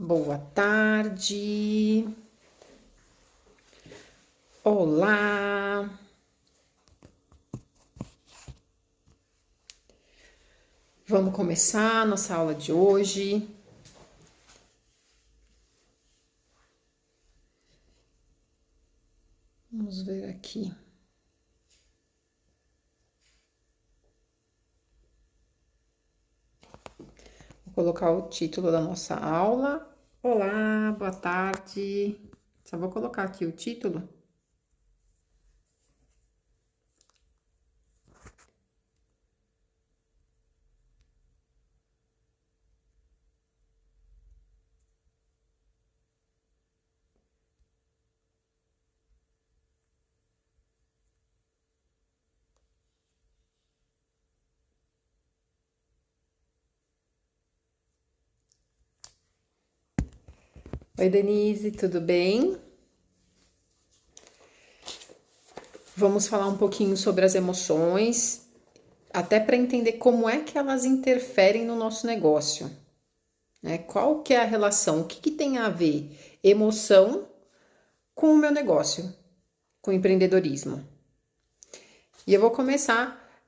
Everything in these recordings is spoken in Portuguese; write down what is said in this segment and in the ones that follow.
Boa tarde. Olá. Vamos começar a nossa aula de hoje. Vamos ver aqui. Vou colocar o título da nossa aula. Olá, boa tarde. Só vou colocar aqui o título. Oi, Denise, tudo bem? Vamos falar um pouquinho sobre as emoções, até para entender como é que elas interferem no nosso negócio, né? Qual que é a relação, o que tem a ver emoção com o meu negócio, com o empreendedorismo. E eu vou começar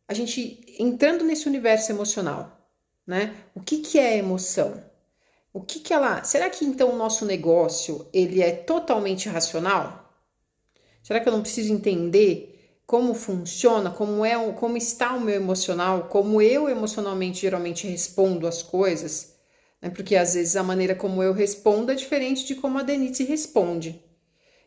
a gente entrando nesse universo emocional, né? O que é emoção? O que ela... Será que então o nosso negócio, ele é totalmente racional? Será que eu não preciso entender como funciona, como está o meu emocional, como eu emocionalmente geralmente respondo às coisas? Né? Porque às vezes a maneira como eu respondo é diferente de como a Denise responde.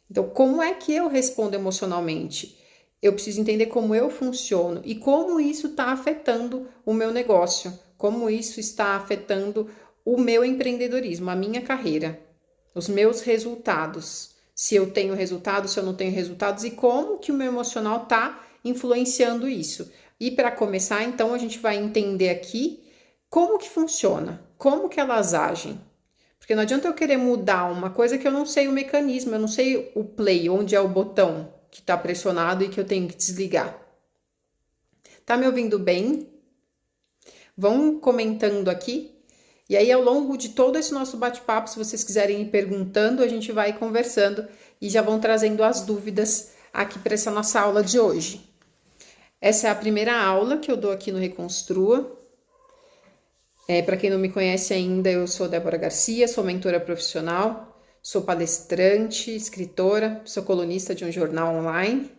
Então, como é que eu respondo emocionalmente? Eu preciso entender como eu funciono e como isso está afetando o meu negócio, como isso está afetando o meu empreendedorismo, a minha carreira, os meus resultados. Se eu tenho resultados, se eu não tenho resultados e como que o meu emocional está influenciando isso. E para começar, então, a gente vai entender aqui como que funciona, como que elas agem. Porque não adianta eu querer mudar uma coisa que eu não sei o mecanismo, eu não sei o play, onde é o botão que está pressionado e que eu tenho que desligar. Tá me ouvindo bem? Vão comentando aqui. E aí, ao longo de todo esse nosso bate-papo, se vocês quiserem ir perguntando, a gente vai conversando e já vão trazendo as dúvidas aqui para essa nossa aula de hoje. Essa é a primeira aula que eu dou aqui no Reconstrua. Para quem não me conhece ainda, eu sou Débora Garcia, sou mentora profissional, sou palestrante, escritora, sou colunista de um jornal online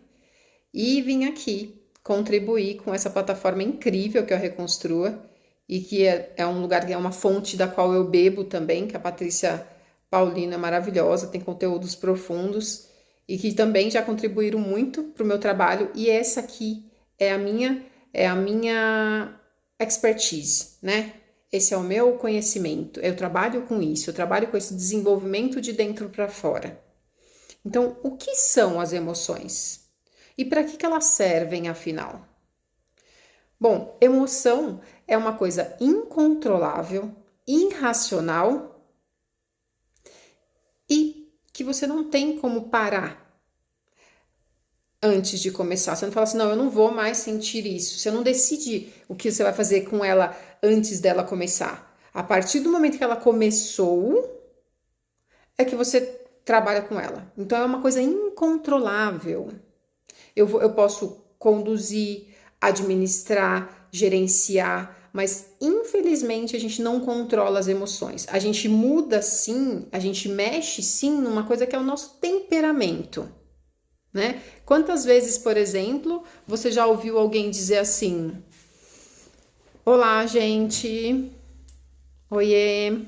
e vim aqui contribuir com essa plataforma incrível que é a Reconstrua e que é um lugar, é uma fonte da qual eu bebo também, que a Patrícia Paulino é maravilhosa, tem conteúdos profundos e que também já contribuíram muito para o meu trabalho e essa aqui é a minha expertise, né? Esse é o meu conhecimento, eu trabalho com isso, eu trabalho com esse desenvolvimento de dentro para fora. Então, o que são as emoções? E para que elas servem, afinal? Bom, emoção é uma coisa incontrolável, irracional e que você não tem como parar antes de começar. Você não fala assim, não, eu não vou mais sentir isso. Você não decide o que você vai fazer com ela antes dela começar. A partir do momento que ela começou, é que você trabalha com ela. Então é uma coisa incontrolável. Eu posso conduzir, administrar, gerenciar, mas infelizmente a gente não controla as emoções. A gente muda sim, a gente mexe sim numa coisa que é o nosso temperamento. Né? Quantas vezes, por exemplo, você já ouviu alguém dizer assim: olá, gente, oiê.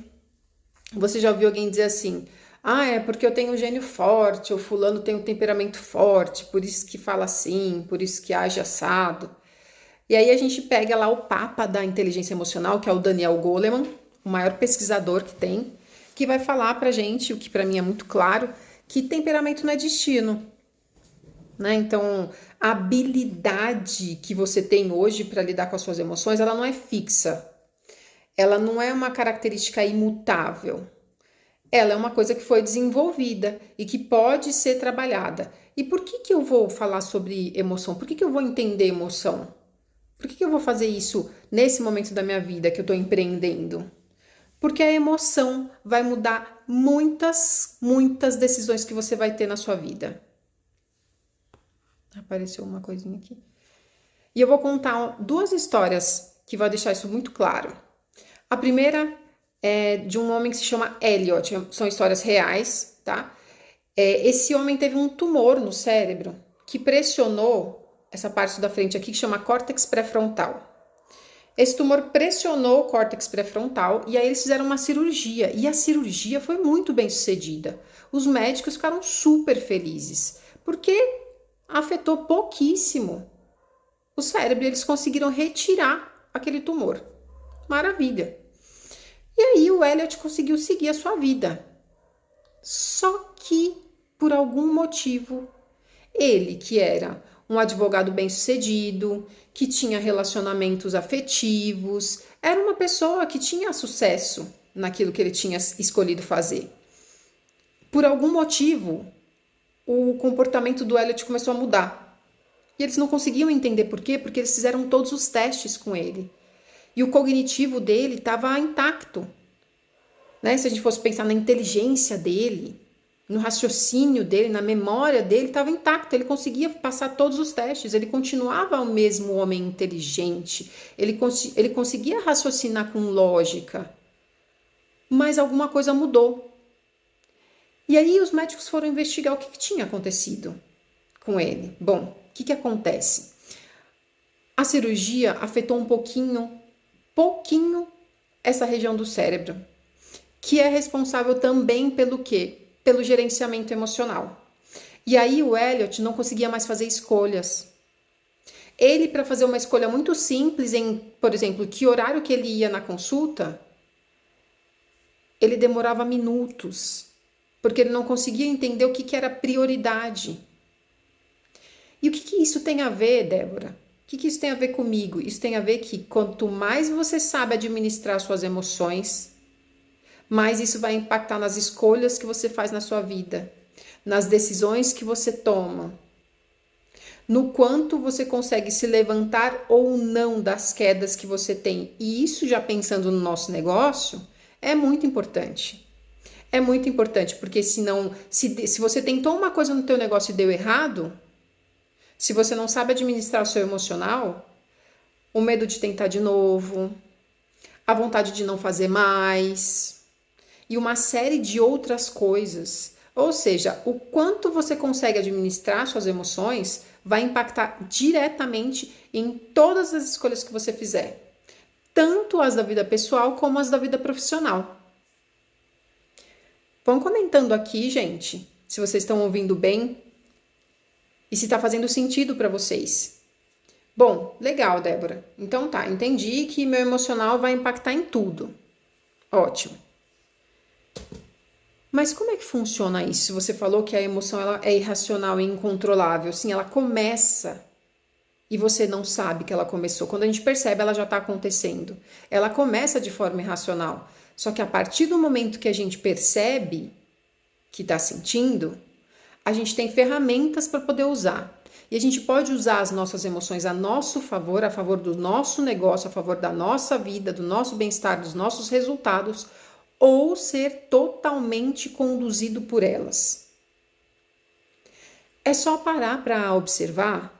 Você já ouviu alguém dizer assim: ah, é porque eu tenho um gênio forte, ou fulano tem um temperamento forte, por isso que fala assim, por isso que age assado. E aí a gente pega lá o papa da inteligência emocional, que é o Daniel Goleman, o maior pesquisador que tem, que vai falar pra gente, o que pra mim é muito claro, que temperamento não é destino. Né? Então, a habilidade que você tem hoje para lidar com as suas emoções, ela não é fixa. Ela não é uma característica imutável. Ela é uma coisa que foi desenvolvida e que pode ser trabalhada. E por que eu vou falar sobre emoção? Por que eu vou entender emoção? Por que eu vou fazer isso nesse momento da minha vida que eu estou empreendendo? Porque a emoção vai mudar muitas decisões que você vai ter na sua vida. Apareceu uma coisinha aqui. E eu vou contar 2 histórias que vão deixar isso muito claro. A primeira é de um homem que se chama Elliot, são histórias reais, tá? Esse homem teve um tumor no cérebro que pressionou essa parte da frente aqui, que chama córtex pré-frontal. Esse tumor pressionou o córtex pré-frontal e aí eles fizeram uma cirurgia. E a cirurgia foi muito bem sucedida. Os médicos ficaram super felizes, porque afetou pouquíssimo o cérebro. Eles conseguiram retirar aquele tumor. Maravilha. E aí o Elliot conseguiu seguir a sua vida. Só que, por algum motivo, ele, que era um advogado bem-sucedido, que tinha relacionamentos afetivos, era uma pessoa que tinha sucesso naquilo que ele tinha escolhido fazer. Por algum motivo, o comportamento do Elliot começou a mudar. E eles não conseguiam entender por quê, porque eles fizeram todos os testes com ele. E o cognitivo dele estava intacto. Né? Se a gente fosse pensar na inteligência dele, no raciocínio dele, na memória dele, estava intacto. Ele conseguia passar todos os testes, ele continuava o mesmo homem inteligente, ele conseguia raciocinar com lógica, mas alguma coisa mudou. E aí os médicos foram investigar o que tinha acontecido com ele. Bom, o que acontece? A cirurgia afetou um pouquinho essa região do cérebro, que é responsável também pelo quê? Pelo gerenciamento emocional. E aí o Elliot não conseguia mais fazer escolhas. Ele, para fazer uma escolha muito simples em, por exemplo, que horário que ele ia na consulta, ele demorava minutos, porque ele não conseguia entender o que era prioridade. E o que isso tem a ver, Débora? O que isso tem a ver comigo? Isso tem a ver que quanto mais você sabe administrar suas emoções, mais isso vai impactar nas escolhas que você faz na sua vida, nas decisões que você toma, no quanto você consegue se levantar ou não das quedas que você tem. E isso, já pensando no nosso negócio, é muito importante. É muito importante, porque senão, se você tentou uma coisa no teu negócio e deu errado, se você não sabe administrar o seu emocional, o medo de tentar de novo, a vontade de não fazer mais e uma série de outras coisas. Ou seja, o quanto você consegue administrar suas emoções vai impactar diretamente em todas as escolhas que você fizer, tanto as da vida pessoal como as da vida profissional. Vão comentando aqui, gente, se vocês estão ouvindo bem e se está fazendo sentido para vocês. Bom, legal, Débora. Então tá, entendi que meu emocional vai impactar em tudo. Ótimo. Mas como é que funciona isso? Você falou que a emoção ela é irracional e incontrolável. Sim, ela começa e você não sabe que ela começou. Quando a gente percebe, ela já está acontecendo. Ela começa de forma irracional. Só que a partir do momento que a gente percebe que está sentindo, a gente tem ferramentas para poder usar. E a gente pode usar as nossas emoções a nosso favor, a favor do nosso negócio, a favor da nossa vida, do nosso bem-estar, dos nossos resultados, ou ser totalmente conduzido por elas. É só parar para observar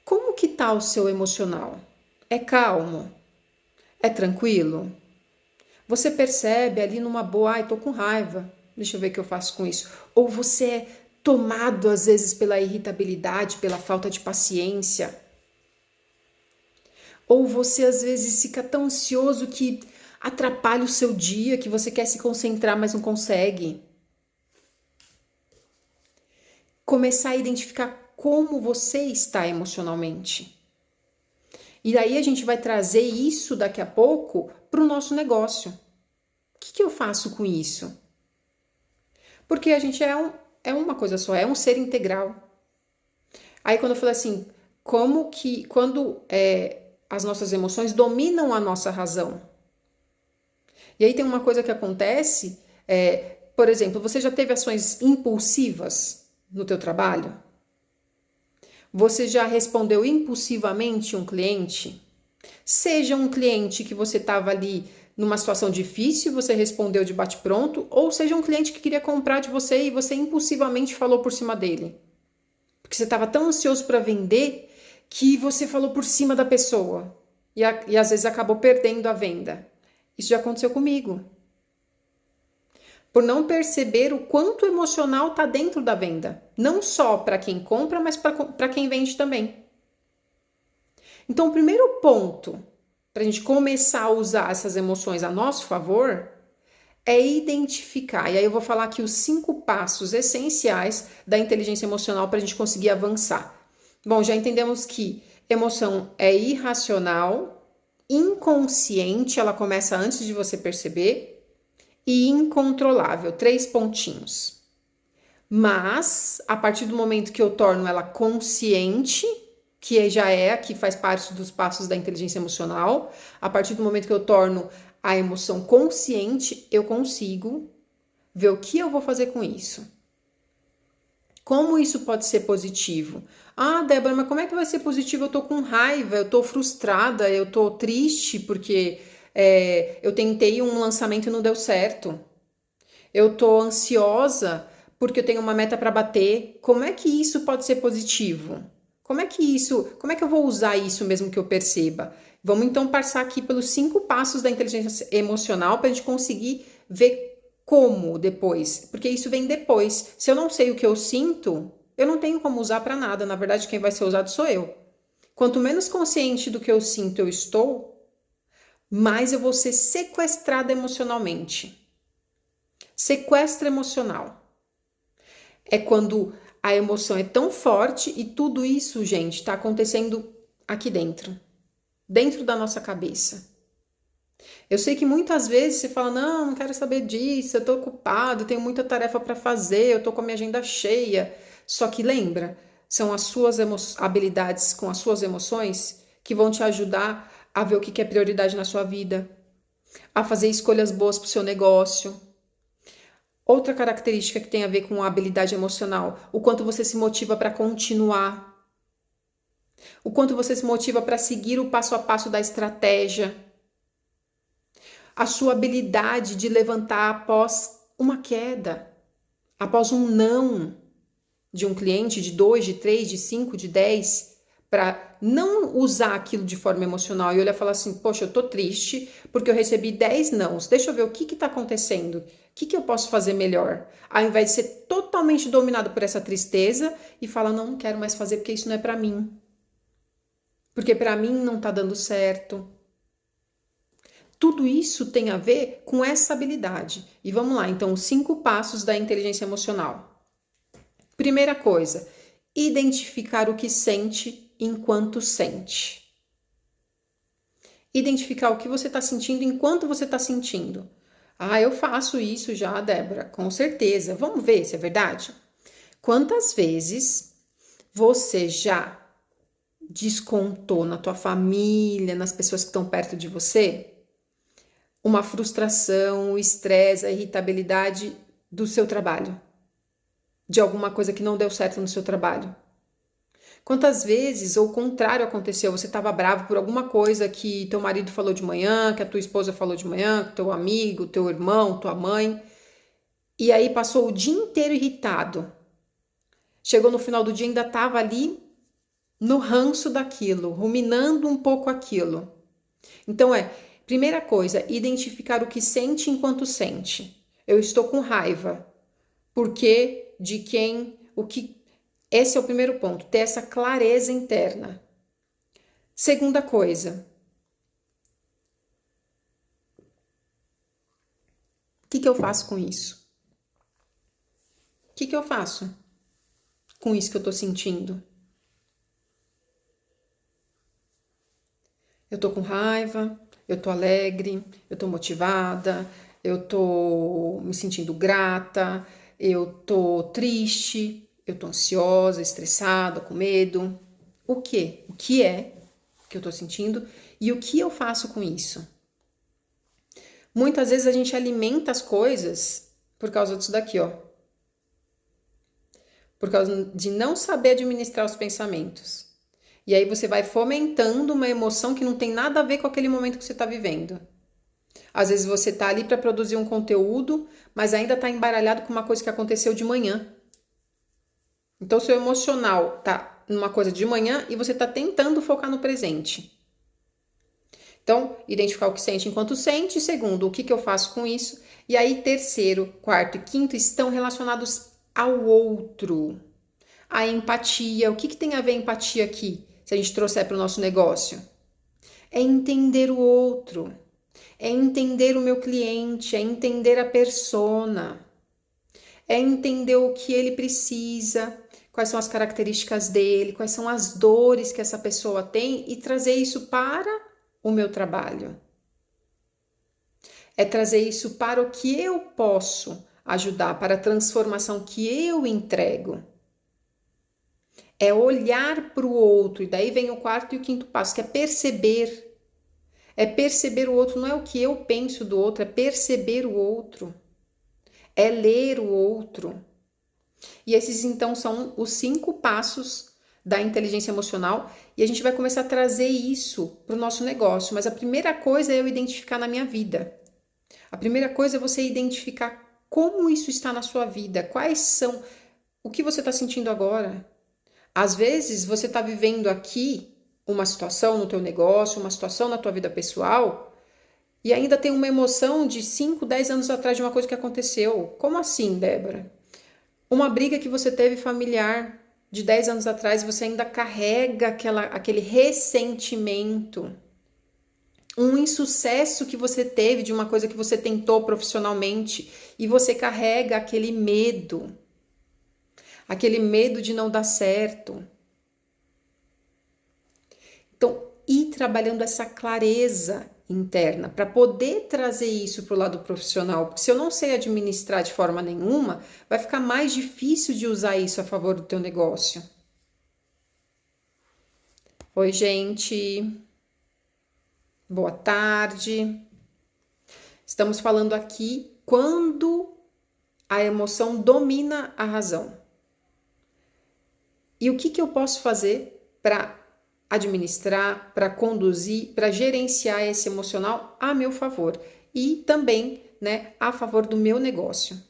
como que está o seu emocional. É calmo? É tranquilo? Você percebe ali numa boa, ai, tô com raiva, deixa eu ver o que eu faço com isso. Ou você é tomado às vezes pela irritabilidade, pela falta de paciência. Ou você às vezes fica tão ansioso que atrapalha o seu dia, que você quer se concentrar, mas não consegue. Começar a identificar como você está emocionalmente. E daí a gente vai trazer isso daqui a pouco para o nosso negócio. O que eu faço com isso? Porque a gente é uma coisa só, é um ser integral. Aí quando eu falo assim, quando as nossas emoções dominam a nossa razão. E aí tem uma coisa que acontece, por exemplo, você já teve ações impulsivas no teu trabalho? Você já respondeu impulsivamente um cliente? Seja um cliente que você estava ali numa situação difícil, você respondeu de bate-pronto, ou seja um cliente que queria comprar de você e você impulsivamente falou por cima dele. Porque você estava tão ansioso para vender que você falou por cima da pessoa e às vezes acabou perdendo a venda. Isso já aconteceu comigo. Por não perceber o quanto emocional está dentro da venda. Não só para quem compra, mas para quem vende também. Então, o primeiro ponto para a gente começar a usar essas emoções a nosso favor é identificar. E aí eu vou falar aqui os 5 passos essenciais da inteligência emocional para a gente conseguir avançar. Bom, já entendemos que emoção é irracional, inconsciente, ela começa antes de você perceber, e incontrolável, 3 pontinhos. Mas, a partir do momento que eu torno ela consciente, que já que faz parte dos passos da inteligência emocional, a partir do momento que eu torno a emoção consciente, eu consigo ver o que eu vou fazer com isso. Como isso pode ser positivo? Ah, Débora, mas como é que vai ser positivo? Eu tô com raiva, eu tô frustrada, eu tô triste porque eu tentei um lançamento e não deu certo. Eu tô ansiosa porque eu tenho uma meta para bater. Como é que isso pode ser positivo? Como é que eu vou usar isso mesmo que eu perceba? Vamos então passar aqui pelos 5 passos da inteligência emocional para a gente conseguir ver como depois, porque isso vem depois. Se eu não sei o que eu sinto, eu não tenho como usar para nada. Na verdade, quem vai ser usado sou eu. Quanto menos consciente do que eu sinto eu estou, mais eu vou ser sequestrada emocionalmente. Sequestro emocional é quando a emoção é tão forte e tudo isso, gente, está acontecendo aqui dentro da nossa cabeça. Eu sei que muitas vezes você fala, não quero saber disso, eu tô ocupado, tenho muita tarefa para fazer, eu tô com a minha agenda cheia. Só que lembra, são as suas habilidades com as suas emoções que vão te ajudar a ver o que é prioridade na sua vida, a fazer escolhas boas para o seu negócio. Outra característica que tem a ver com a habilidade emocional, o quanto você se motiva para continuar, o quanto você se motiva para seguir o passo a passo da estratégia, a sua habilidade de levantar após uma queda, após um não de um cliente, de 2, de 3, de 5, de 10, para não usar aquilo de forma emocional e olhar e falar assim, poxa, eu tô triste porque eu recebi 10 nãos, deixa eu ver o que tá acontecendo, o que eu posso fazer melhor, ao invés de ser totalmente dominado por essa tristeza e falar, não quero mais fazer porque isso não é para mim, porque para mim não tá dando certo. Tudo isso tem a ver com essa habilidade. E vamos lá, então, os 5 passos da inteligência emocional. Primeira coisa, identificar o que sente enquanto sente. Identificar o que você está sentindo enquanto você está sentindo. Ah, eu faço isso já, Débora, com certeza. Vamos ver se é verdade? Quantas vezes você já descontou na tua família, nas pessoas que estão perto de você, uma frustração, o estresse, a irritabilidade do seu trabalho? De alguma coisa que não deu certo no seu trabalho? Quantas vezes ou o contrário aconteceu? Você estava bravo por alguma coisa que teu marido falou de manhã, que a tua esposa falou de manhã, que teu amigo, teu irmão, tua mãe, e aí passou o dia inteiro irritado. Chegou no final do dia e ainda estava ali no ranço daquilo, ruminando um pouco aquilo. Então primeira coisa, identificar o que sente enquanto sente. Eu estou com raiva. Por quê? De quem? O que? Esse é o primeiro ponto, ter essa clareza interna. Segunda coisa, o que eu faço com isso? O que eu faço com isso que eu tô sentindo? Eu tô com raiva, eu tô alegre, eu tô motivada, eu tô me sentindo grata, eu tô triste, eu tô ansiosa, estressada, com medo. O quê? O que é que eu tô sentindo e o que eu faço com isso? Muitas vezes a gente alimenta as coisas por causa disso daqui, ó. Por causa de não saber administrar os pensamentos. E aí você vai fomentando uma emoção que não tem nada a ver com aquele momento que você tá vivendo. Às vezes você tá ali para produzir um conteúdo, mas ainda tá embaralhado com uma coisa que aconteceu de manhã. Então, seu emocional tá numa coisa de manhã e você tá tentando focar no presente. Então, identificar o que sente enquanto sente. Segundo, o que eu faço com isso? E aí, terceiro, quarto e quinto estão relacionados ao outro. A empatia. O que tem a ver a empatia aqui? Se a gente trouxer para o nosso negócio? É entender o outro. É entender o meu cliente. É entender a persona. É entender o que ele precisa, quais são as características dele, quais são as dores que essa pessoa tem e trazer isso para o meu trabalho. É trazer isso para o que eu posso ajudar, para a transformação que eu entrego. É olhar para o outro, e daí vem o quarto e o quinto passo, que é perceber. É perceber o outro, não é o que eu penso do outro, é perceber o outro. É ler o outro. E esses, então, são os 5 passos da inteligência emocional e a gente vai começar a trazer isso para o nosso negócio. Mas a primeira coisa é eu identificar na minha vida. A primeira coisa é você identificar como isso está na sua vida, quais são, o que você está sentindo agora. Às vezes, você está vivendo aqui uma situação no teu negócio, uma situação na tua vida pessoal e ainda tem uma emoção de 5, 10 anos atrás de uma coisa que aconteceu. Como assim, Débora? Uma briga que você teve familiar de 10 anos atrás, você ainda carrega aquele ressentimento. Um insucesso que você teve de uma coisa que você tentou profissionalmente e você carrega aquele medo de não dar certo. Então, ir trabalhando essa clareza interna para poder trazer isso para o lado profissional, porque se eu não sei administrar de forma nenhuma, vai ficar mais difícil de usar isso a favor do teu negócio. Oi, gente. Boa tarde. Estamos falando aqui quando a emoção domina a razão. E o que eu posso fazer para administrar, para conduzir, para gerenciar esse emocional a meu favor e também, né, a favor do meu negócio.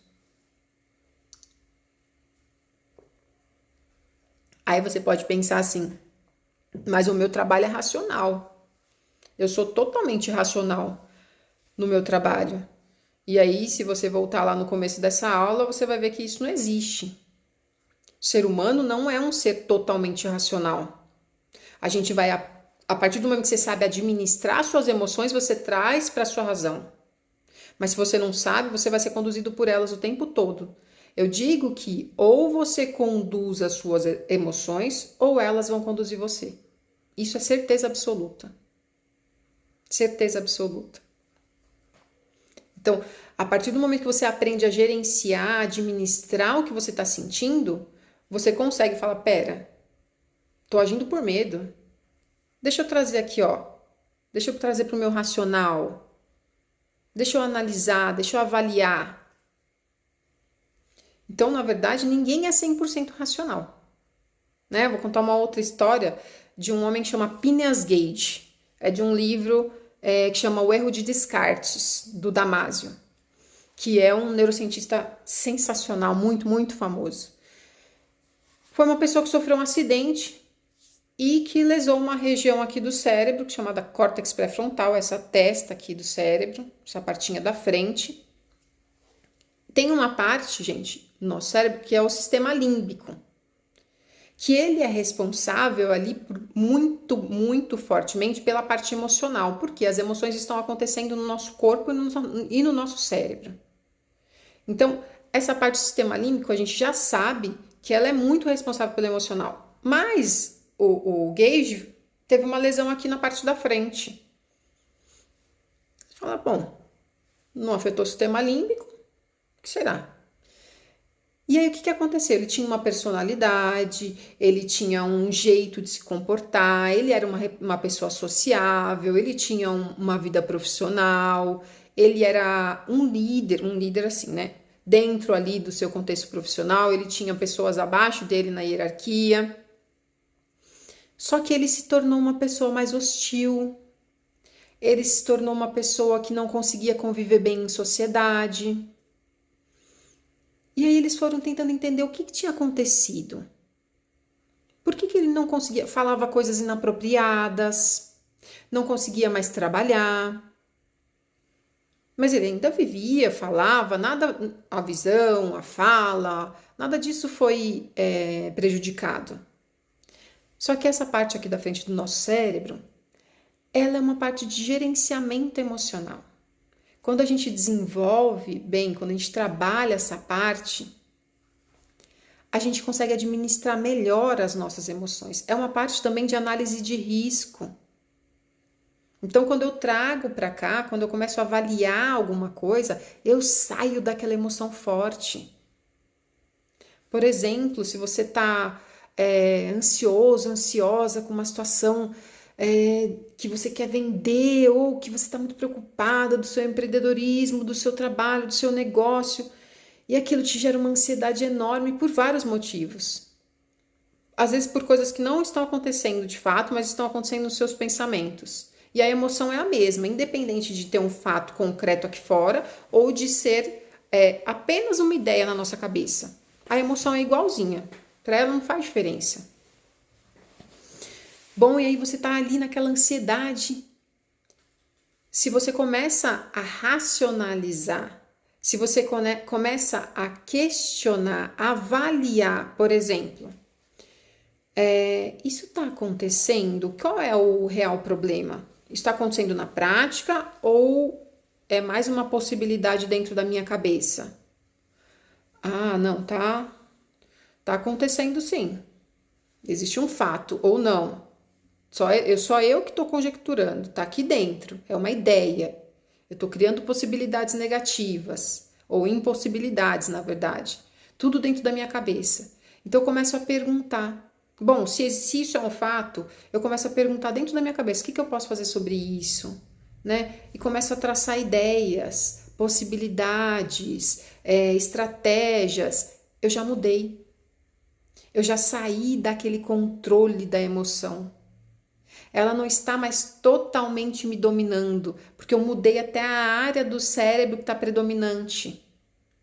Aí você pode pensar assim, mas o meu trabalho é racional. Eu sou totalmente racional no meu trabalho. E aí, se você voltar lá no começo dessa aula, você vai ver que isso não existe. O ser humano não é um ser totalmente racional. A gente vai, a partir do momento que você sabe administrar suas emoções, você traz para a sua razão. Mas se você não sabe, você vai ser conduzido por elas o tempo todo. Eu digo que ou você conduz as suas emoções, ou elas vão conduzir você. Isso é certeza absoluta. Certeza absoluta. Então, a partir do momento que você aprende a gerenciar, administrar o que você está sentindo, você consegue falar, pera, tô agindo por medo. Deixa eu trazer aqui, ó. Deixa eu trazer para o meu racional. Deixa eu analisar, deixa eu avaliar. Então, na verdade, ninguém é 100% racional. Né? Vou contar uma outra história de um homem que chama Phineas Gage. É de um livro que chama O Erro de Descartes, do Damasio, que é um neurocientista sensacional, muito, muito famoso. Foi uma pessoa que sofreu um acidente e que lesou uma região aqui do cérebro, que é chamada córtex pré-frontal, essa testa aqui do cérebro, essa partinha da frente. Tem uma parte, gente, no nosso cérebro, que é o sistema límbico, que ele é responsável ali por muito, muito fortemente pela parte emocional, porque as emoções estão acontecendo no nosso corpo e no nosso cérebro. Então, essa parte do sistema límbico, a gente já sabe que ela é muito responsável pelo emocional, mas o Gage teve uma lesão aqui na parte da frente. Você fala, bom, não afetou o sistema límbico, o que será? E aí o que aconteceu? Ele tinha uma personalidade, ele tinha um jeito de se comportar, ele era uma pessoa sociável, ele tinha uma vida profissional, ele era um líder assim, né? Dentro ali do seu contexto profissional, ele tinha pessoas abaixo dele na hierarquia. Só que ele se tornou uma pessoa mais hostil. Ele se tornou uma pessoa que não conseguia conviver bem em sociedade. E aí eles foram tentando entender o que tinha acontecido. Por que ele não conseguia, falava coisas inapropriadas, não conseguia mais trabalhar. Mas ele ainda vivia, falava, nada, a visão, a fala, nada disso foi prejudicado. Só que essa parte aqui da frente do nosso cérebro, ela é uma parte de gerenciamento emocional. Quando a gente desenvolve bem, quando a gente trabalha essa parte, a gente consegue administrar melhor as nossas emoções. É uma parte também de análise de risco. Então, quando eu trago para cá, quando eu começo a avaliar alguma coisa, eu saio daquela emoção forte. Por exemplo, se você está ansioso, ansiosa com uma situação que você quer vender ou que você está muito preocupada do seu empreendedorismo, do seu trabalho, do seu negócio, e aquilo te gera uma ansiedade enorme por vários motivos. Às vezes por coisas que não estão acontecendo de fato, mas estão acontecendo nos seus pensamentos. E a emoção é a mesma, independente de ter um fato concreto aqui fora ou de ser apenas uma ideia na nossa cabeça. A emoção é igualzinha, para ela não faz diferença. Bom, e aí você tá ali naquela ansiedade. Se você começa a racionalizar, se você começa a questionar, avaliar, por exemplo, isso está acontecendo? Qual é o real problema? Está acontecendo na prática ou é mais uma possibilidade dentro da minha cabeça? Ah, não, tá acontecendo sim. Existe um fato ou não. Só eu que estou conjecturando, tá aqui dentro, é uma ideia. Eu estou criando possibilidades negativas, ou impossibilidades, na verdade. Tudo dentro da minha cabeça. Então eu começo a perguntar. Bom, se isso é um fato, eu começo a perguntar dentro da minha cabeça, o que eu posso fazer sobre isso? Né? E começo a traçar ideias, possibilidades, estratégias. Eu já mudei. Eu já saí daquele controle da emoção. Ela não está mais totalmente me dominando, porque eu mudei até a área do cérebro que está predominante,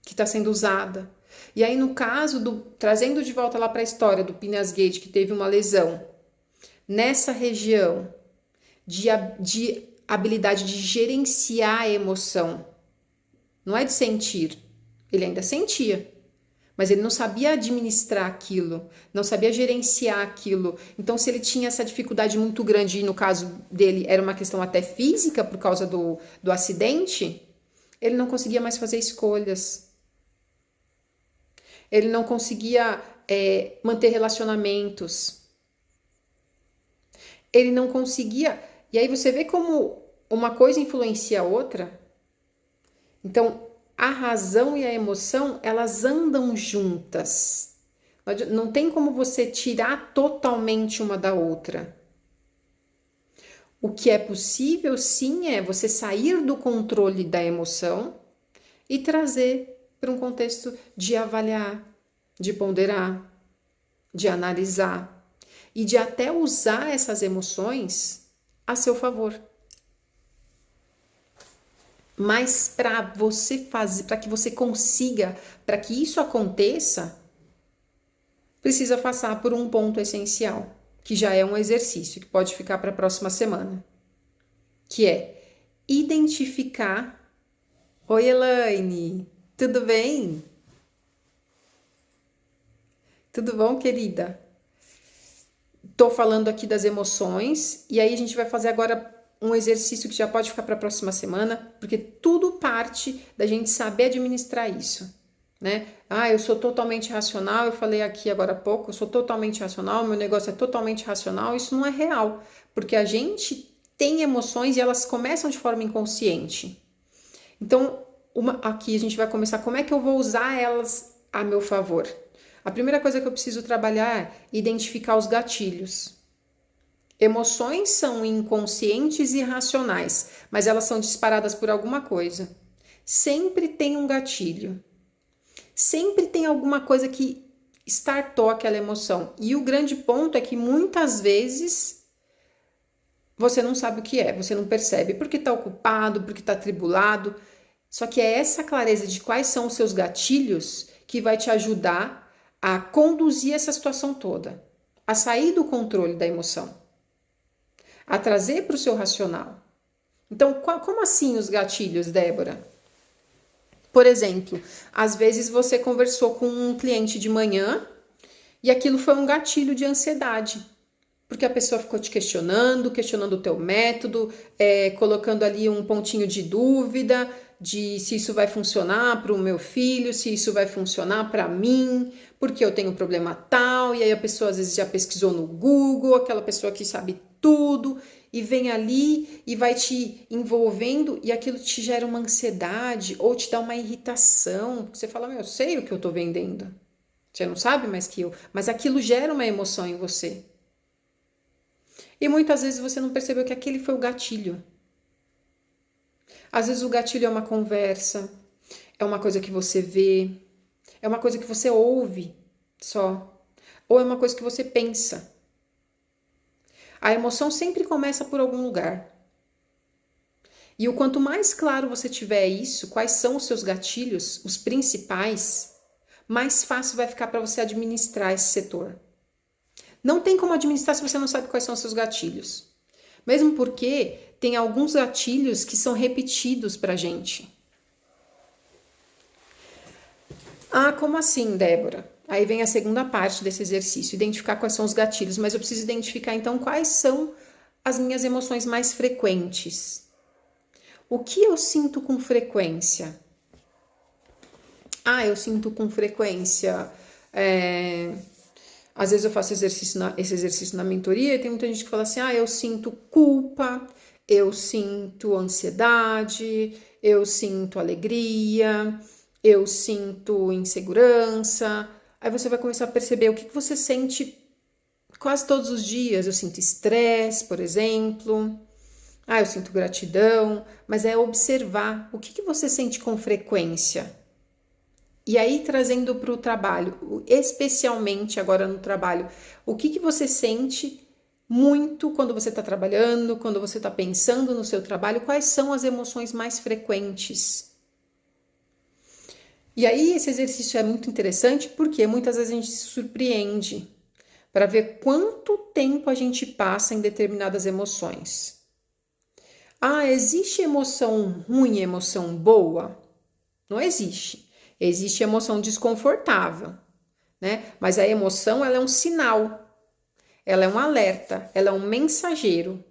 que está sendo usada. E aí, no caso, trazendo de volta lá para a história do Phineas Gage, que teve uma lesão, nessa região de habilidade de gerenciar a emoção, não é de sentir, ele ainda sentia, mas ele não sabia administrar aquilo, não sabia gerenciar aquilo. Então, se ele tinha essa dificuldade muito grande, e no caso dele era uma questão até física por causa do acidente, ele não conseguia mais fazer escolhas. Ele não conseguia manter relacionamentos. Ele não conseguia... E aí você vê como uma coisa influencia a outra. Então, a razão e a emoção, elas andam juntas. Não tem como você tirar totalmente uma da outra. O que é possível, sim, é você sair do controle da emoção e trazer para um contexto de avaliar, de ponderar, de analisar e de até usar essas emoções a seu favor. Mas para você fazer, para que você consiga, para que isso aconteça, precisa passar por um ponto essencial, que já é um exercício que pode ficar para a próxima semana, que é identificar. Oi, Elaine, tudo bem? Tudo bom, querida? Tô falando aqui das emoções e aí a gente vai fazer agora um exercício que já pode ficar para a próxima semana, porque tudo parte da gente saber administrar isso, né? Ah, eu sou totalmente racional, eu falei aqui agora há pouco, eu sou totalmente racional, meu negócio é totalmente racional, isso não é real, porque a gente tem emoções e elas começam de forma inconsciente. Então, aqui a gente vai começar, como é que eu vou usar elas a meu favor? A primeira coisa que eu preciso trabalhar é identificar os gatilhos. Emoções são inconscientes e racionais, mas elas são disparadas por alguma coisa. Sempre tem um gatilho. Sempre tem alguma coisa que startou aquela emoção. E o grande ponto é que muitas vezes você não sabe o que é, você não percebe porque está ocupado, porque está atribulado. Só que é essa clareza de quais são os seus gatilhos que vai te ajudar a conduzir essa situação toda, a sair do controle da emoção, a trazer para o seu racional. Então, como assim os gatilhos, Débora? Por exemplo, às vezes você conversou com um cliente de manhã e aquilo foi um gatilho de ansiedade, porque a pessoa ficou te questionando o teu método, colocando ali um pontinho de dúvida de se isso vai funcionar para o meu filho, se isso vai funcionar para mim, porque eu tenho um problema tal, e aí a pessoa às vezes já pesquisou no Google, aquela pessoa que sabe tudo, e vem ali e vai te envolvendo, e aquilo te gera uma ansiedade, ou te dá uma irritação, porque você fala, eu sei o que eu tô vendendo, você não sabe mais que eu, mas aquilo gera uma emoção em você. E muitas vezes você não percebeu que aquele foi o gatilho. Às vezes o gatilho é uma conversa, é uma coisa que você vê, é uma coisa que você ouve só, ou é uma coisa que você pensa. A emoção sempre começa por algum lugar. E o quanto mais claro você tiver isso, quais são os seus gatilhos, os principais, mais fácil vai ficar para você administrar esse setor. Não tem como administrar se você não sabe quais são os seus gatilhos. Mesmo porque tem alguns gatilhos que são repetidos pra gente. Ah, como assim, Débora? Aí vem a segunda parte desse exercício, identificar quais são os gatilhos, mas eu preciso identificar então quais são as minhas emoções mais frequentes. O que eu sinto com frequência? Eu sinto com frequência... Às vezes eu faço esse exercício na mentoria e tem muita gente que fala assim, eu sinto culpa, eu sinto ansiedade, eu sinto alegria, eu sinto insegurança. Aí você vai começar a perceber o que você sente quase todos os dias. Eu sinto estresse, por exemplo. Eu sinto gratidão. Mas é observar o que você sente com frequência. E aí, trazendo para o trabalho, especialmente agora no trabalho, o que você sente muito quando você está trabalhando, quando você está pensando no seu trabalho, quais são as emoções mais frequentes? E aí, esse exercício é muito interessante porque muitas vezes a gente se surpreende para ver quanto tempo a gente passa em determinadas emoções. Existe emoção ruim e emoção boa? Não existe. Existe emoção desconfortável, né? Mas a emoção, ela é um sinal, ela é um alerta, ela é um mensageiro.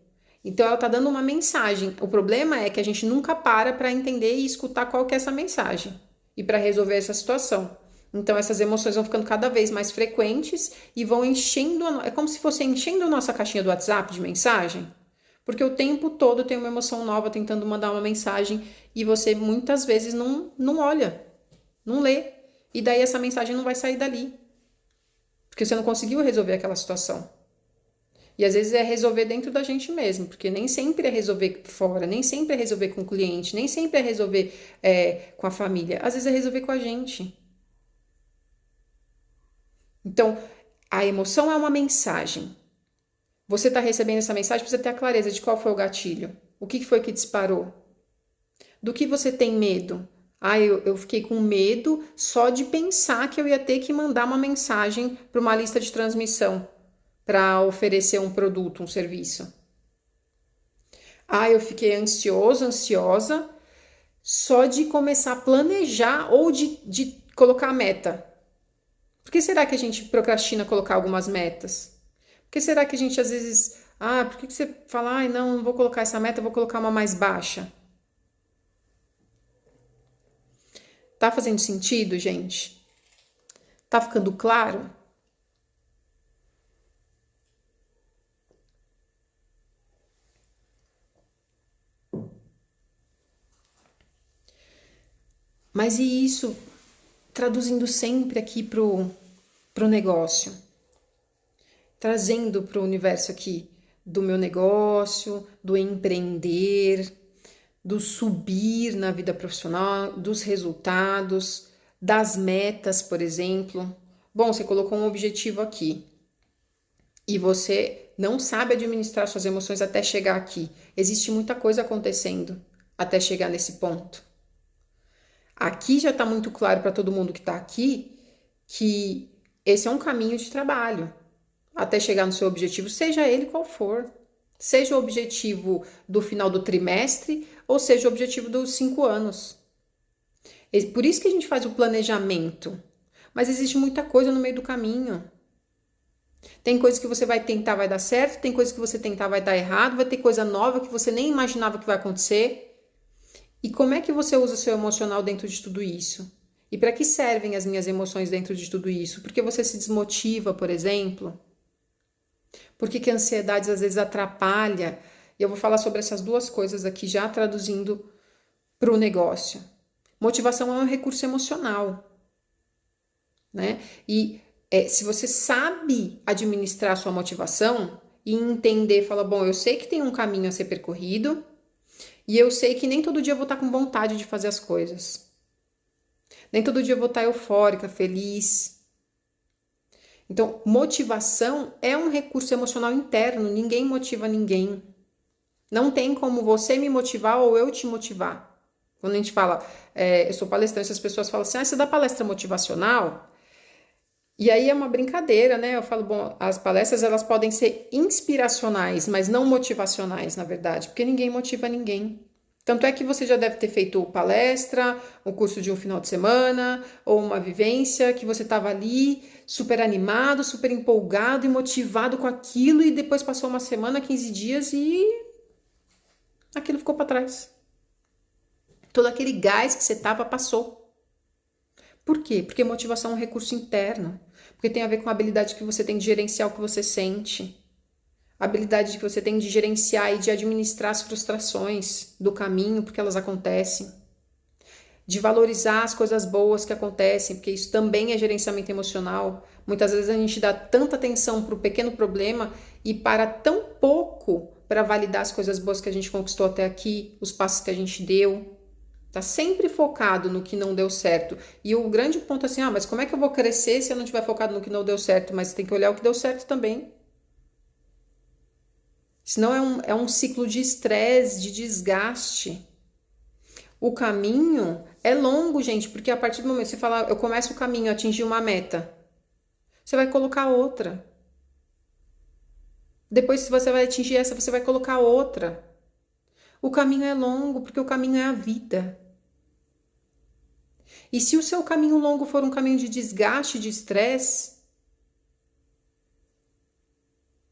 Então, ela tá dando uma mensagem. O problema é que a gente nunca para entender e escutar qual que é essa mensagem e para resolver essa situação. Então, essas emoções vão ficando cada vez mais frequentes e vão enchendo, é como se fosse enchendo a nossa caixinha do WhatsApp de mensagem. Porque o tempo todo tem uma emoção nova tentando mandar uma mensagem e você muitas vezes não olha. Não lê. E daí essa mensagem não vai sair dali. Porque você não conseguiu resolver aquela situação. E às vezes é resolver dentro da gente mesmo. Porque nem sempre é resolver fora. Nem sempre é resolver com o cliente. Nem sempre é resolver com a família. Às vezes é resolver com a gente. Então, a emoção é uma mensagem. Você está recebendo essa mensagem para você ter a clareza de qual foi o gatilho. O que foi que disparou? Do que você tem medo? Eu fiquei com medo só de pensar que eu ia ter que mandar uma mensagem para uma lista de transmissão para oferecer um produto, um serviço. Eu fiquei ansiosa só de começar a planejar ou de colocar a meta. Por que será que a gente procrastina colocar algumas metas? Por que será que a gente às vezes... por que você fala, não vou colocar essa meta, vou colocar uma mais baixa? Tá fazendo sentido, gente? Tá ficando claro? Mas e isso traduzindo sempre aqui pro negócio? Trazendo pro universo aqui do meu negócio, do empreender, do subir na vida profissional, dos resultados, das metas, por exemplo. Bom, você colocou um objetivo aqui e você não sabe administrar suas emoções até chegar aqui. Existe muita coisa acontecendo até chegar nesse ponto. Aqui já está muito claro para todo mundo que está aqui que esse é um caminho de trabalho até chegar no seu objetivo, seja ele qual for. Seja o objetivo do final do trimestre ou seja o objetivo dos 5 anos. Por isso que a gente faz o planejamento. Mas existe muita coisa no meio do caminho. Tem coisa que você vai tentar, vai dar certo. Tem coisa que você tentar, vai dar errado. Vai ter coisa nova que você nem imaginava que vai acontecer. E como é que você usa o seu emocional dentro de tudo isso? E para que servem as minhas emoções dentro de tudo isso? Porque você se desmotiva, por exemplo? Por que a ansiedade às vezes atrapalha? E eu vou falar sobre essas duas coisas aqui, já traduzindo para o negócio. Motivação é um recurso emocional, né? E se você sabe administrar a sua motivação e entender, fala, bom, eu sei que tem um caminho a ser percorrido e eu sei que nem todo dia eu vou estar com vontade de fazer as coisas. Nem todo dia eu vou estar eufórica, feliz. Então, motivação é um recurso emocional interno, ninguém motiva ninguém. Não tem como você me motivar ou eu te motivar. Quando a gente fala, eu sou palestrante, as pessoas falam assim, você dá palestra motivacional? E aí é uma brincadeira, né? Eu falo, bom, as palestras elas podem ser inspiracionais, mas não motivacionais, na verdade, porque ninguém motiva ninguém. Tanto é que você já deve ter feito palestra, um curso de um final de semana, ou uma vivência que você estava ali super animado, super empolgado e motivado com aquilo, e depois passou uma semana, 15 dias e aquilo ficou para trás. Todo aquele gás que você estava passou. Por quê? Porque motivação é um recurso interno. Porque tem a ver com a habilidade que você tem de gerenciar o que você sente. A habilidade que você tem de gerenciar e de administrar as frustrações do caminho, porque elas acontecem. De valorizar as coisas boas que acontecem, porque isso também é gerenciamento emocional. Muitas vezes a gente dá tanta atenção para o pequeno problema e para tão pouco para validar as coisas boas que a gente conquistou até aqui, os passos que a gente deu. Tá sempre focado no que não deu certo. E o grande ponto é assim, mas como é que eu vou crescer se eu não estiver focado no que não deu certo? Mas tem que olhar o que deu certo também. Senão é um ciclo de estresse, de desgaste. O caminho é longo, gente, porque a partir do momento que você fala, eu começo o caminho, atingir uma meta, você vai colocar outra. Depois, se você vai atingir essa, você vai colocar outra. O caminho é longo, porque o caminho é a vida. E se o seu caminho longo for um caminho de desgaste, de estresse,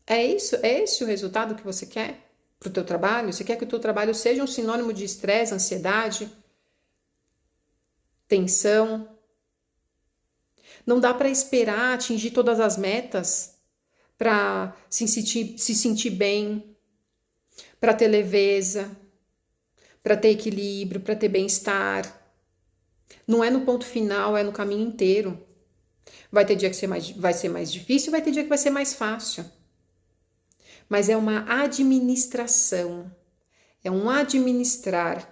é esse o resultado que você quer para o teu trabalho? Você quer que o teu trabalho seja um sinônimo de estresse, ansiedade, tensão? Não dá para esperar atingir todas as metas para se sentir bem, para ter leveza, para ter equilíbrio, para ter bem-estar. Não é no ponto final, é no caminho inteiro. Vai ter dia que vai ser mais difícil, vai ter dia que vai ser mais fácil. Mas é uma administração, é um administrar.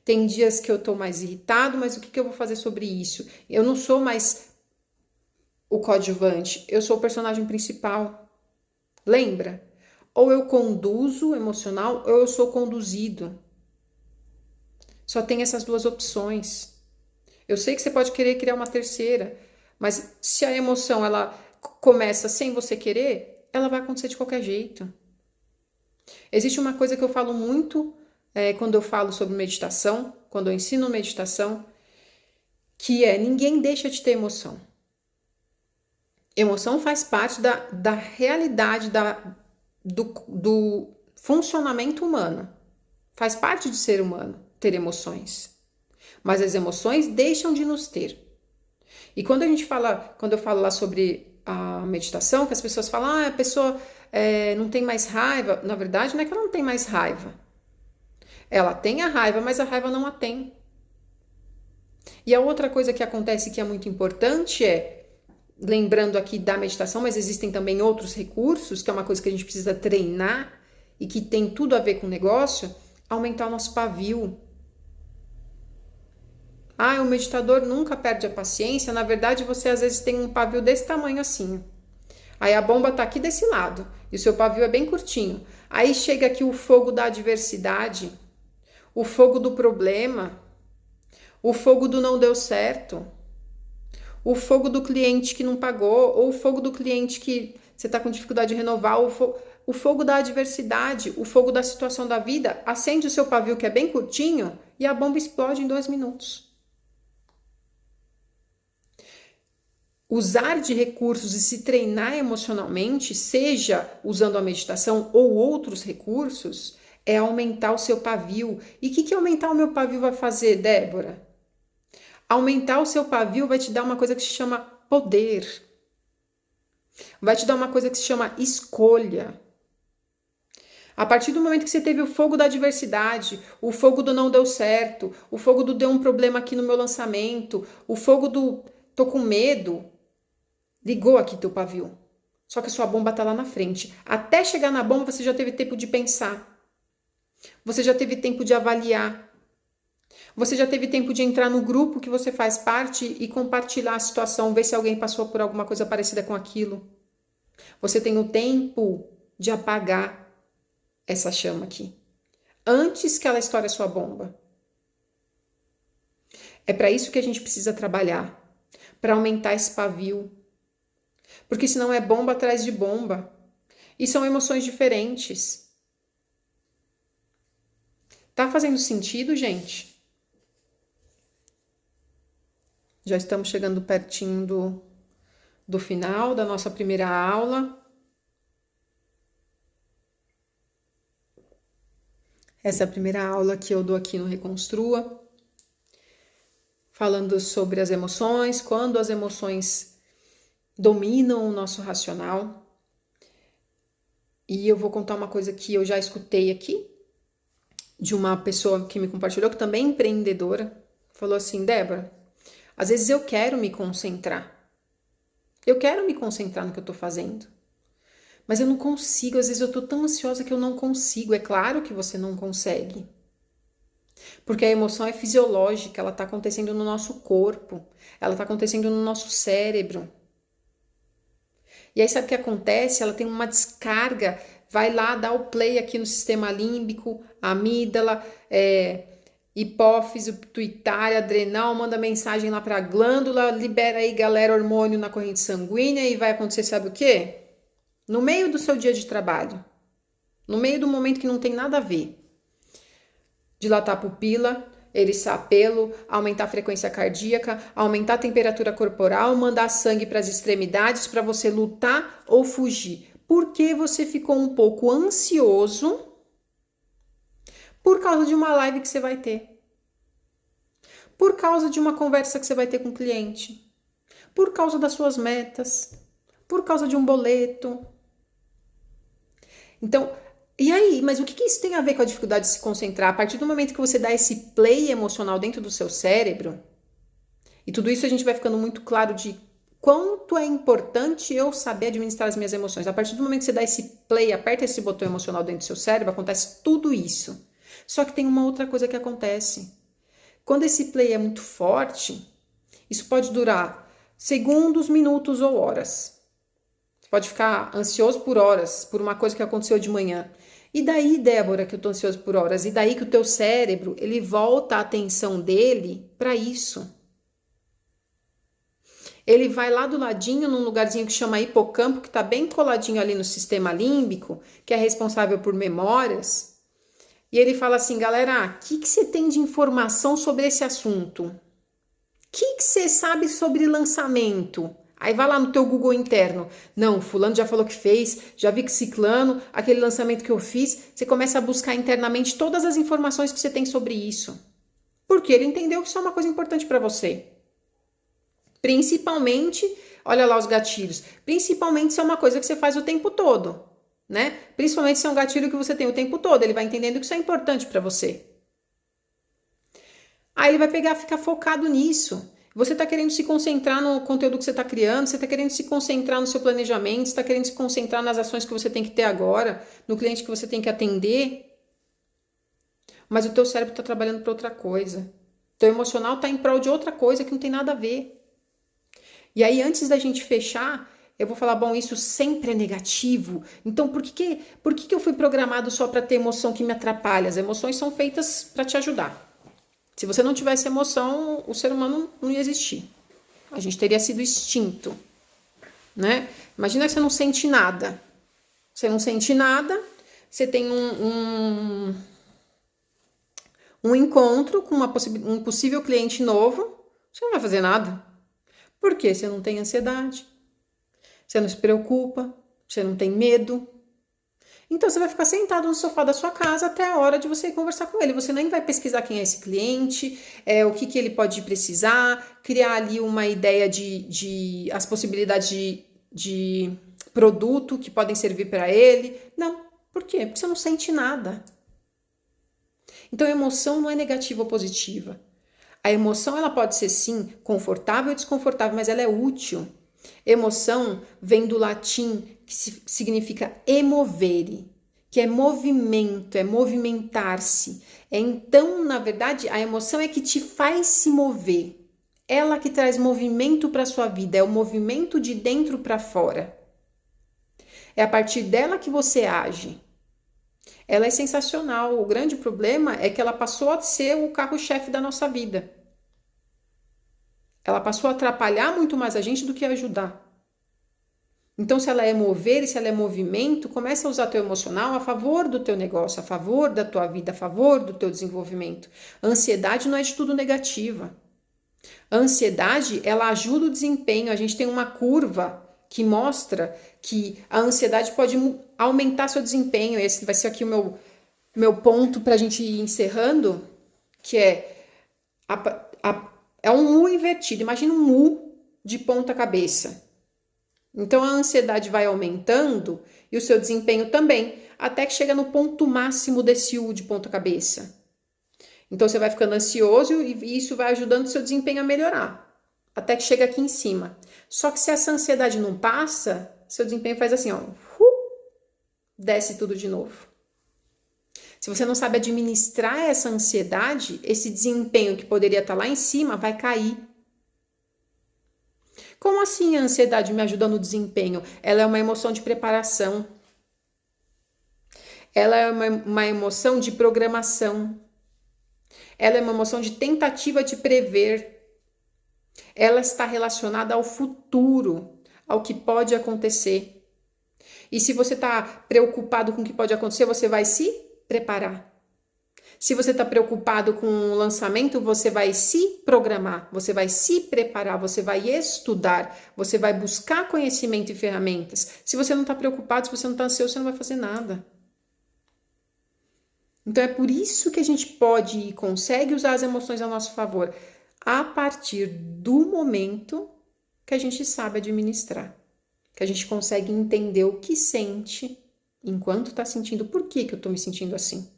Tem dias que eu tô mais irritado, mas o que eu vou fazer sobre isso? Eu não sou mais o coadjuvante, eu sou o personagem principal. Lembra? Ou eu conduzo o emocional, ou eu sou conduzido. Só tem essas duas opções. Eu sei que você pode querer criar uma terceira, mas se a emoção ela começa sem você querer, ela vai acontecer de qualquer jeito. Existe uma coisa que eu falo muito quando eu falo sobre meditação, quando eu ensino meditação, que é ninguém deixa de ter emoção. Emoção faz parte da realidade do funcionamento humano. Faz parte de ser humano ter emoções. Mas as emoções deixam de nos ter. E quando eu falo lá sobre a meditação, que as pessoas falam, a pessoa não tem mais raiva. Na verdade, não é que ela não tem mais raiva. Ela tem a raiva, mas a raiva não a tem. E a outra coisa que acontece que é muito importante lembrando aqui da meditação, mas existem também outros recursos, que é uma coisa que a gente precisa treinar e que tem tudo a ver com o negócio, aumentar o nosso pavio. O meditador nunca perde a paciência. Na verdade, você às vezes tem um pavio desse tamanho assim. Aí a bomba tá aqui desse lado e o seu pavio é bem curtinho. Aí chega aqui o fogo da adversidade, o fogo do problema, o fogo do não deu certo, o fogo do cliente que não pagou, ou o fogo do cliente que você está com dificuldade de renovar, o fogo da adversidade, o fogo da situação da vida, acende o seu pavio que é bem curtinho e a bomba explode em 2 minutos. Usar de recursos e se treinar emocionalmente, seja usando a meditação ou outros recursos, é aumentar o seu pavio. E o que aumentar o meu pavio vai fazer, Débora? Aumentar o seu pavio vai te dar uma coisa que se chama poder. Vai te dar uma coisa que se chama escolha. A partir do momento que você teve o fogo da adversidade, o fogo do não deu certo, o fogo do deu um problema aqui no meu lançamento, o fogo do tô com medo, ligou aqui teu pavio. Só que a sua bomba tá lá na frente. Até chegar na bomba, você já teve tempo de pensar. Você já teve tempo de avaliar. Você já teve tempo de entrar no grupo que você faz parte e compartilhar a situação, ver se alguém passou por alguma coisa parecida com aquilo. Você tem o tempo de apagar essa chama aqui, antes que ela estoure a sua bomba. É para isso que a gente precisa trabalhar, para aumentar esse pavio. Porque senão é bomba atrás de bomba. E são emoções diferentes. Tá fazendo sentido, gente? Já estamos chegando pertinho do final da nossa primeira aula. Essa é a primeira aula que eu dou aqui no Reconstrua, falando sobre as emoções, quando as emoções dominam o nosso racional. E eu vou contar uma coisa que eu já escutei aqui, de uma pessoa que me compartilhou, que também é empreendedora, falou assim: Débora, às vezes eu quero me concentrar. Eu quero me concentrar no que eu tô fazendo. Mas eu não consigo, às vezes eu tô tão ansiosa que eu não consigo. É claro que você não consegue. Porque a emoção é fisiológica, ela tá acontecendo no nosso corpo, ela tá acontecendo no nosso cérebro. E aí sabe o que acontece? Ela tem uma descarga, vai lá dar o play aqui no sistema límbico, amígdala, hipófise, pituitária, adrenal, manda mensagem lá para a glândula, libera aí, galera, hormônio na corrente sanguínea e vai acontecer, sabe o quê? No meio do seu dia de trabalho, no meio do momento que não tem nada a ver, dilatar a pupila, eriçar pelo, aumentar a frequência cardíaca, aumentar a temperatura corporal, mandar sangue para as extremidades para você lutar ou fugir. Porque você ficou um pouco ansioso por causa de uma live que você vai ter, por causa de uma conversa que você vai ter com o cliente, por causa das suas metas, por causa de um boleto. Então, e aí? Mas o que isso tem a ver com a dificuldade de se concentrar? A partir do momento que você dá esse play emocional dentro do seu cérebro, e tudo isso a gente vai ficando muito claro de quanto é importante eu saber administrar as minhas emoções. A partir do momento que você dá esse play, aperta esse botão emocional dentro do seu cérebro, acontece tudo isso. Só que tem uma outra coisa que acontece. Quando esse play é muito forte, isso pode durar segundos, minutos ou horas. Você pode ficar ansioso por horas, por uma coisa que aconteceu de manhã. E daí, Débora, que eu tô ansioso por horas? E daí que o teu cérebro, ele volta a atenção dele para isso. Ele vai lá do ladinho, num lugarzinho que chama hipocampo, que tá bem coladinho ali no sistema límbico, que é responsável por memórias. E ele fala assim, galera, o que você tem de informação sobre esse assunto? O que você sabe sobre lançamento? Aí vai lá no teu Google interno. Não, fulano já falou que fez, já vi que ciclano, aquele lançamento que eu fiz. Você começa a buscar internamente todas as informações que você tem sobre isso. Porque ele entendeu que isso é uma coisa importante para você. Principalmente, olha lá os gatilhos, principalmente se é uma coisa que você faz o tempo todo, né? Principalmente se é um gatilho que você tem o tempo todo, ele vai entendendo que isso é importante para você. Aí ele vai pegar, ficar focado nisso. Você está querendo se concentrar no conteúdo que você está criando, você está querendo se concentrar no seu planejamento, você está querendo se concentrar nas ações que você tem que ter agora, no cliente que você tem que atender, mas o teu cérebro está trabalhando para outra coisa. O teu emocional está em prol de outra coisa que não tem nada a ver. E aí, antes da gente fechar, eu vou falar, bom, isso sempre é negativo. Então, por que eu fui programado só para ter emoção que me atrapalha? As emoções são feitas para te ajudar. Se você não tivesse emoção, o ser humano não ia existir. A gente teria sido extinto, né? Imagina que você não sente nada. Você não sente nada, você tem um encontro com um possível cliente novo, você não vai fazer nada. Por quê? Você não tem ansiedade, você não se preocupa, você não tem medo. Então, você vai ficar sentado no sofá da sua casa até a hora de você ir conversar com ele. Você nem vai pesquisar quem é esse cliente, o que ele pode precisar, criar ali uma ideia de as possibilidades de produto que podem servir para ele. Não. Por quê? Porque você não sente nada. Então, a emoção não é negativa ou positiva. A emoção, ela pode ser, sim, confortável ou desconfortável, mas ela é útil. Emoção vem do latim, que significa emovere, que é movimento, é movimentar-se. Então, na verdade, a emoção é que te faz se mover. Ela que traz movimento para a sua vida, é o movimento de dentro para fora. É a partir dela que você age. Ela é sensacional. O grande problema é que ela passou a ser o carro-chefe da nossa vida. Ela passou a atrapalhar muito mais a gente do que ajudar. Então, se ela é mover e se ela é movimento, começa a usar teu emocional a favor do teu negócio, a favor da tua vida, a favor do teu desenvolvimento. A ansiedade não é de tudo negativa. A ansiedade, ela ajuda o desempenho. A gente tem uma curva que mostra que a ansiedade pode aumentar seu desempenho. Esse vai ser aqui o meu ponto para a gente ir encerrando, que é um U invertido. Imagina um U de ponta cabeça. Então, a ansiedade vai aumentando e o seu desempenho também, até que chega no ponto máximo desse U de ponta cabeça. Então, você vai ficando ansioso e isso vai ajudando o seu desempenho a melhorar, até que chega aqui em cima. Só que se essa ansiedade não passa, seu desempenho faz assim, ó, desce tudo de novo. Se você não sabe administrar essa ansiedade, esse desempenho que poderia estar lá em cima vai cair. Como assim a ansiedade me ajuda no desempenho? Ela é uma emoção de preparação. Ela é uma emoção de programação. Ela é uma emoção de tentativa de prever. Ela está relacionada ao futuro, ao que pode acontecer. E se você está preocupado com o que pode acontecer, você vai se preparar. Se você está preocupado com o lançamento, você vai se programar, você vai se preparar, você vai estudar, você vai buscar conhecimento e ferramentas. Se você não está preocupado, se você não está ansioso, você não vai fazer nada. Então é por isso que a gente pode e consegue usar as emoções a nosso favor, a partir do momento que a gente sabe administrar, que a gente consegue entender o que sente enquanto está sentindo, por que eu estou me sentindo assim.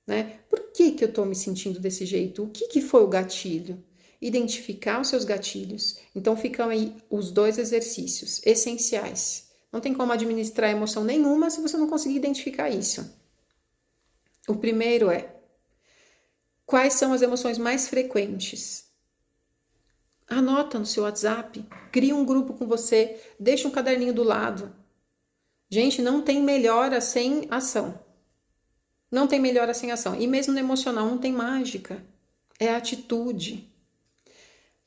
Né? Por que eu estou me sentindo desse jeito? O que foi o gatilho? Identificar os seus gatilhos. Então ficam aí os 2 exercícios essenciais. Não tem como administrar emoção nenhuma se você não conseguir identificar isso. O primeiro é: quais são as emoções mais frequentes? Anota no seu WhatsApp, cria um grupo com você, deixa um caderninho do lado. Gente, não tem melhora sem ação. Não tem melhora sem ação. E mesmo no emocional não tem mágica. É atitude.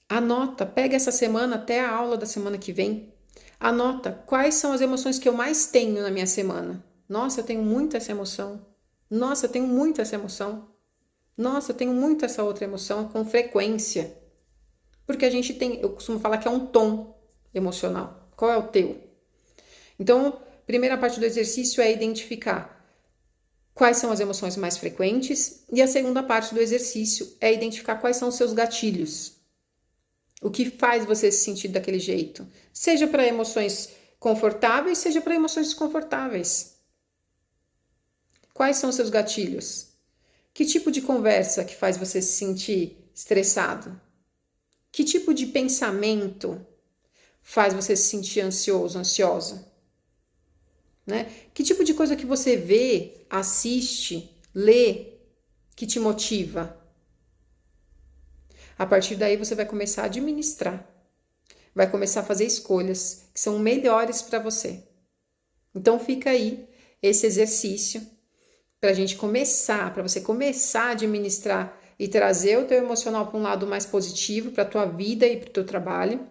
Anota, pega essa semana até a aula da semana que vem. Anota quais são as emoções que eu mais tenho na minha semana. Nossa, eu tenho muito essa emoção. Nossa, eu tenho muito essa emoção. Nossa, eu tenho muito essa outra emoção com frequência. Porque a gente tem, eu costumo falar que é um tom emocional. Qual é o teu? Então, primeira parte do exercício é identificar quais são as emoções mais frequentes, e a segunda parte do exercício é identificar quais são os seus gatilhos. O que faz você se sentir daquele jeito, seja para emoções confortáveis, seja para emoções desconfortáveis. Quais são os seus gatilhos? Que tipo de conversa que faz você se sentir estressado? Que tipo de pensamento faz você se sentir ansioso, ansiosa? Né? Que tipo de coisa que você vê, assiste, lê, que te motiva? A partir daí você vai começar a administrar. vai começar a fazer escolhas que são melhores para você. Então fica aí esse exercício para a gente começar, para você começar a administrar e trazer o teu emocional para um lado mais positivo, para a tua vida e para o teu trabalho.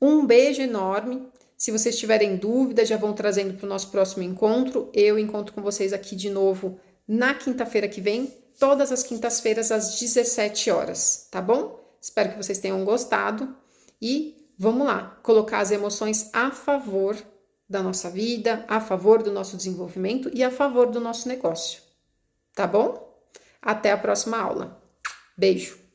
Um beijo enorme. Se vocês tiverem dúvidas, já vão trazendo para o nosso próximo encontro. Eu encontro com vocês aqui de novo na quinta-feira que vem, todas as quintas-feiras às 17 horas, tá bom? Espero que vocês tenham gostado e vamos lá, colocar as emoções a favor da nossa vida, a favor do nosso desenvolvimento e a favor do nosso negócio, tá bom? Até a próxima aula. Beijo!